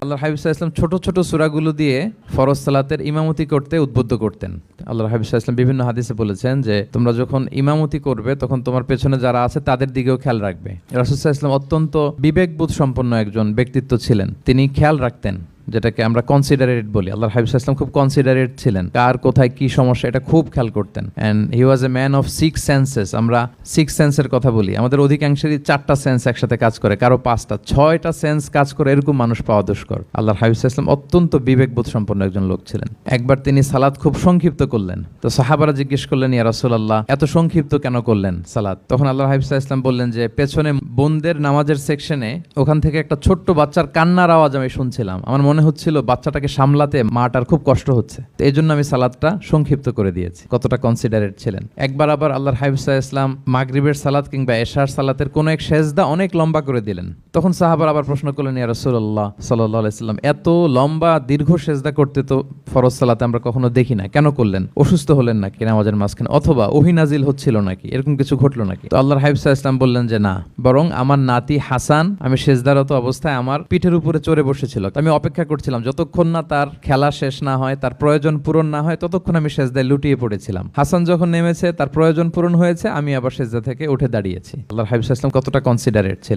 আল্লাহর হাবিব সাল্লাল্লাহু আলাইহি ওয়াসাল্লাম ছোট ছোট সূরাগুলো দিয়ে ফরজ সালাতের ইমামতি করতে উদ্বুদ্ধ করতেন। আল্লাহর হাবিব সাল্লাল্লাহু আলাইহি ওয়াসাল্লাম বিভিন্ন হাদিসে বলেছেন যে তোমরা যখন ইমামতি করবে তখন তোমার পেছনে যারা আছে তাদের দিকেও খেয়াল রাখবে। রাসূল সাল্লাল্লাহু আলাইহি ওয়াসাল্লাম অত্যন্ত বিবেকবোধ সম্পন্ন একজন ব্যক্তিত্ব ছিলেন। তিনি খেয়াল রাখতেন, যেটাকে আমরা কনসিডারেট বলি। আল্লাহর হাবিব সাল্লাল্লাহু আলাইহি ওয়াসাল্লাম খুব কনসিডারেট ছিলেন, কার কোথায় কি সমস্যা এটা খুব খেয়াল করতেন। And he was a man of six senses. আমরা সিক্স সেন্সের কথা বলি, আমাদের অধিকাংশেরই 4টা সেন্স একসাথে কাজ করে, কারো 5টা 6টা সেন্স কাজ করে, এরকম মানুষ পাওয়া দুষ্কর। আল্লাহর হাবিব সাল্লাল্লাহু আলাইহি ওয়াসাল্লাম অত্যন্ত বিবেকবোধ সম্পন্ন একজন লোক ছিলেন। একবার তিনি সালাত খুব সংক্ষিপ্ত করলেন, তো সাহাবারা জিজ্ঞেস করলেন, ইয়া রাসূলুল্লাহ এত সংক্ষিপ্ত কেন করলেন সালাত? তখন আল্লাহর হাবিব সাল্লাল্লাহু আলাইহি ওয়াসাল্লাম বললেন যে পেছনে বোনদের নামাজের সেকশনে ওখান থেকে একটা ছোট্ট বাচ্চার কান্নার আওয়াজ আমি শুনছিলাম, আমার মনে হচ্ছিল বাচ্চাটাকে সামলাতে মাটার খুব কষ্ট হচ্ছে, তো এই জন্য আমি সালাতটা সংক্ষিপ্ত করে দিয়েছি। কতটা কনসিডারেট ছিলেন। একবার আবার আল্লাহর হাবিব সাল্লাল্লাহু আলাইহি ওয়াসাল্লাম মাগরিবের সালাত কিংবা এশার সালাতের কোন এক সেজদা অনেক লম্বা করে দিলেন। তখন সাহাবারা আবার প্রশ্ন করলেন, ইয়া রাসূলুল্লাহ সাল্লাল্লাহু আলাইহি ওয়াসাল্লাম এত লম্বা দীর্ঘ সেজদা করতে তো ফরজ সালাতে আমরা কখনো দেখি না, কেন করলেন? অসুস্থ হলেন নাকি নামাজের মাঝখানে, অথবা ওহী নাজিল হচ্ছিল নাকি, এরকম কিছু ঘটলো নাকি? তো আল্লাহর হাবিব সাল্লাল্লাহু আলাইহি ওয়াসাল্লাম বললেন যে না, বরং আমার নাতি হাসান আমি সেজদারত অবস্থায় আমার পিঠের উপরে চড়ে বসেছিল, আমি অপেক্ষা করছিলাম যতক্ষণ না তার খেলা শেষ না হয়, তার প্রয়োজন পূরণ না হয়, ততক্ষণ আমি সেজদায় লুটিয়ে পড়েছিলাম। হাসান যখন নেমেছে, তার প্রয়োজন পূরণ হয়েছে, আমি আবার সেজদা থেকে উঠে দাঁড়িয়েছি। আল্লাহর হাবিব সাল্লাল্লাহু আলাইহি ওয়াসাল্লাম কতটা কনসিডারেট ছিলেন।